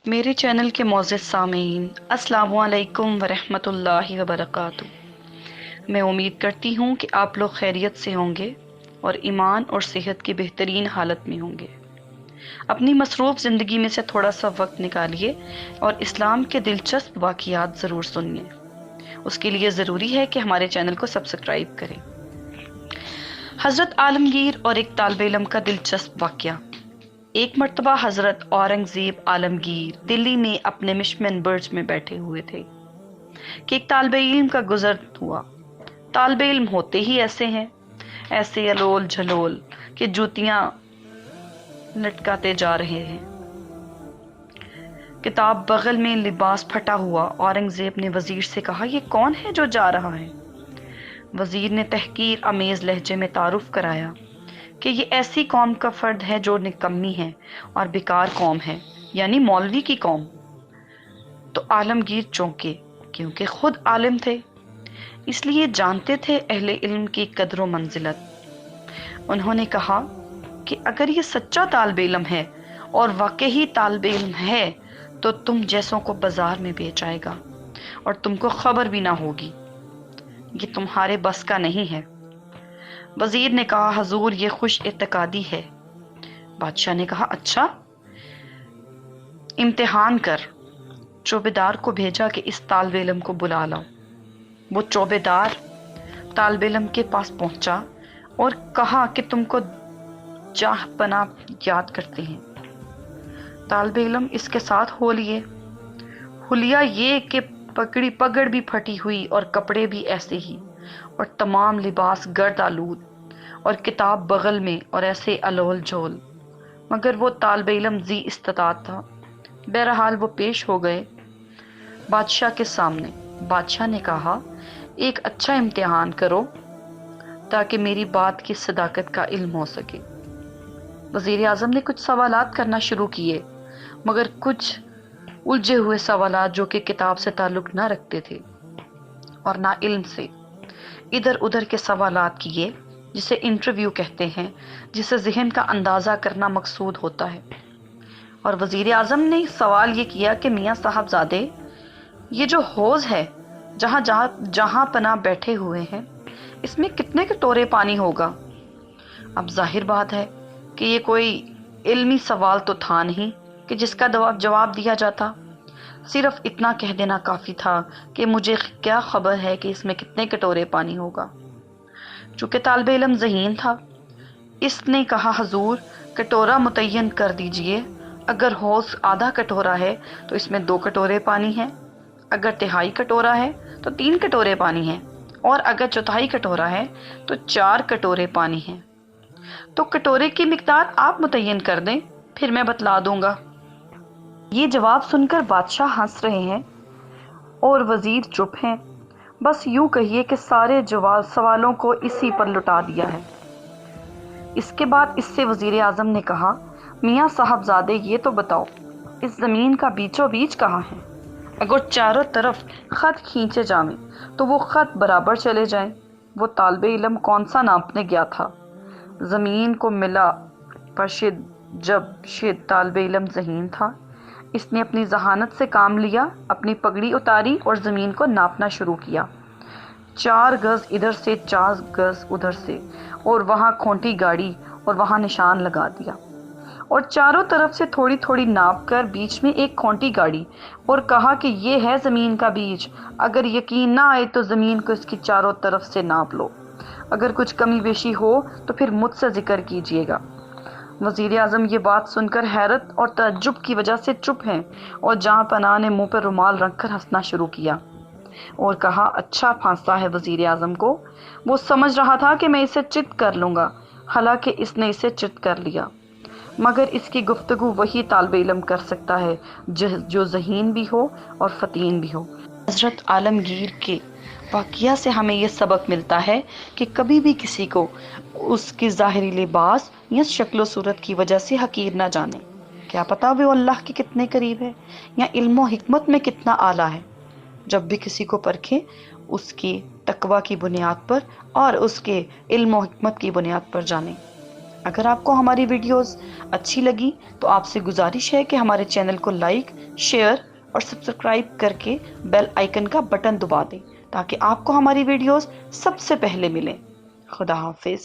میرے چینل کے معزز سامعین، السلام علیکم ورحمۃ اللہ وبرکاتہ۔ میں امید کرتی ہوں کہ آپ لوگ خیریت سے ہوں گے اور ایمان اور صحت کی بہترین حالت میں ہوں گے۔ اپنی مصروف زندگی میں سے تھوڑا سا وقت نکالیے اور اسلام کے دلچسپ واقعات ضرور سنیے۔ اس کے لیے ضروری ہے کہ ہمارے چینل کو سبسکرائب کریں۔ حضرت عالمگیر اور ایک طالب علم کا دلچسپ واقعہ۔ ایک مرتبہ حضرت اورنگزیب عالمگیر دلی میں اپنے مشمن برج میں بیٹھے ہوئے تھے کہ ایک طالب علم کا گزر ہوا۔ طالب علم ہوتے ہی ایسے ہیں، ایسے الول جھلول کہ جوتیاں لٹکاتے جا رہے ہیں۔ کتاب بغل میں، لباس پھٹا ہوا، اورنگزیب نے وزیر سے کہا، یہ کون ہے جو جا رہا ہے؟ وزیر نے تحقیر آمیز لہجے میں تعارف کرایا کہ یہ ایسی قوم کا فرد ہے جو نکمی ہے اور بیکار قوم ہے، یعنی مولوی کی قوم۔ تو عالمگیر چونکے، کیونکہ خود عالم تھے، اس لیے جانتے تھے اہل علم کی قدر و منزلت۔ انہوں نے کہا کہ اگر یہ سچا طالب علم ہے اور واقعی طالب علم ہے تو تم جیسوں کو بازار میں بیچ آئے گا اور تم کو خبر بھی نہ ہوگی۔ یہ تمہارے بس کا نہیں ہے۔ وزیر نے کہا، حضور یہ خوش اعتقادی ہے۔ بادشاہ نے کہا، اچھا، امتحان کر۔ چوبے دار کو بھیجا کہ اس طالب علم کو بلا لاؤ۔ وہ چوبے دار طالب علم کے پاس پہنچا اور کہا کہ تم کو جاہ پناہ یاد کرتے ہیں۔ طالب علم اس کے ساتھ ہو لیے۔ حلیہ یہ کہ پگڑ بھی پھٹی ہوئی اور کپڑے بھی ایسے ہی، اور تمام لباس گرد آلود، اور کتاب بغل میں، اور ایسے الول جھول، مگر وہ طالب علم ذی استطاعت تھا۔ بہرحال وہ پیش ہو گئے بادشاہ کے سامنے۔ بادشاہ نے کہا، ایک اچھا امتحان کرو تاکہ میری بات کی صداقت کا علم ہو سکے۔ وزیر اعظم نے کچھ سوالات کرنا شروع کیے، مگر کچھ الجھے ہوئے سوالات جو کہ کتاب سے تعلق نہ رکھتے تھے اور نہ علم سے۔ ادھر ادھر کے سوالات کیے، جسے انٹرویو کہتے ہیں، جسے ذہن کا اندازہ کرنا مقصود ہوتا ہے۔ اور وزیر اعظم نے سوال یہ کیا کہ میاں صاحب زادے، یہ جو حوض ہے جہاں پناہ بیٹھے ہوئے ہیں، اس میں کتنے کٹورے پانی ہوگا؟ اب ظاہر بات ہے کہ یہ کوئی علمی سوال تو تھا نہیں کہ جس کا جواب دیا جاتا۔ صرف اتنا کہہ دینا کافی تھا کہ مجھے کیا خبر ہے کہ اس میں کتنے کٹورے پانی ہوگا۔ چونکہ طالب علم ذہین تھا، اس نے کہا، حضور کٹورا متعین کر دیجئے۔ اگر حوض آدھا کٹورا ہے تو اس میں 2 کٹورے پانی ہیں، اگر تہائی کٹورا ہے تو 3 کٹورے پانی ہیں، اور اگر چوتھائی کٹورا ہے تو 4 کٹورے پانی ہیں۔ تو کٹورے کی مقدار آپ متعین کر دیں، پھر میں بتلا دوں گا۔ یہ جواب سن کر بادشاہ ہنس رہے ہیں اور وزیر چپ ہیں۔ بس یوں کہیے کہ سارے سوالوں کو اسی پر لٹا دیا ہے۔ اس کے بعد اس سے وزیر اعظم نے کہا، میاں صاحب زادے یہ تو بتاؤ، اس زمین کا بیچو بیچ کہاں ہے؟ اگر چاروں طرف خط کھینچے جائیں تو وہ خط برابر چلے جائیں۔ وہ طالب علم کون سا ناپنے گیا تھا؟ زمین کو ملا پر جب طالب علم ذہین تھا، اس نے اپنی ذہانت سے کام لیا، اپنی پگڑی اتاری اور زمین کو ناپنا شروع کیا۔ 4 گز ادھر سے، 4 گز ادھر سے، اور وہاں کھونٹی گاڑی اور وہاں نشان لگا دیا، اور چاروں طرف سے تھوڑی تھوڑی ناپ کر بیچ میں ایک کھونٹی گاڑی، اور کہا کہ یہ ہے زمین کا بیج۔ اگر یقین نہ آئے تو زمین کو اس کی چاروں طرف سے ناپ لو، اگر کچھ کمی بیشی ہو تو پھر مجھ سے ذکر کیجیے گا۔ وزیر اعظم یہ بات سن کر حیرت اور تعجب کی وجہ سے چپ ہیں، اور جہاں پناہ نے منہ پر رومال رکھ کر ہنسنا شروع کیا اور کہا، اچھا پھانسا ہے وزیر اعظم کو۔ وہ سمجھ رہا تھا کہ میں اسے چت کر لوں گا، حالانکہ اس نے اسے چت کر لیا۔ مگر اس کی گفتگو وہی طالب علم کر سکتا ہے جو ذہین بھی ہو اور فطین بھی ہو۔ حضرت عالمگیر کے واقعہ سے ہمیں یہ سبق ملتا ہے کہ کبھی بھی کسی کو اس کی ظاہری لباس یا شکل و صورت کی وجہ سے حقیر نہ جانے۔ کیا پتا وہ اللہ کے کتنے قریب ہے یا علم و حکمت میں کتنا اعلیٰ ہے۔ جب بھی کسی کو پرکھیں، اس کی تقوی کی بنیاد پر اور اس کے علم و حکمت کی بنیاد پر جانیں۔ اگر آپ کو ہماری ویڈیوز اچھی لگی تو آپ سے گزارش ہے کہ ہمارے چینل کو لائک، شیئر اور سبسکرائب کر کے بیل آئیکن کا بٹن دبا دیں تاکہ آپ کو ہماری ویڈیوز سب سے پہلے ملیں۔ خدا حافظ۔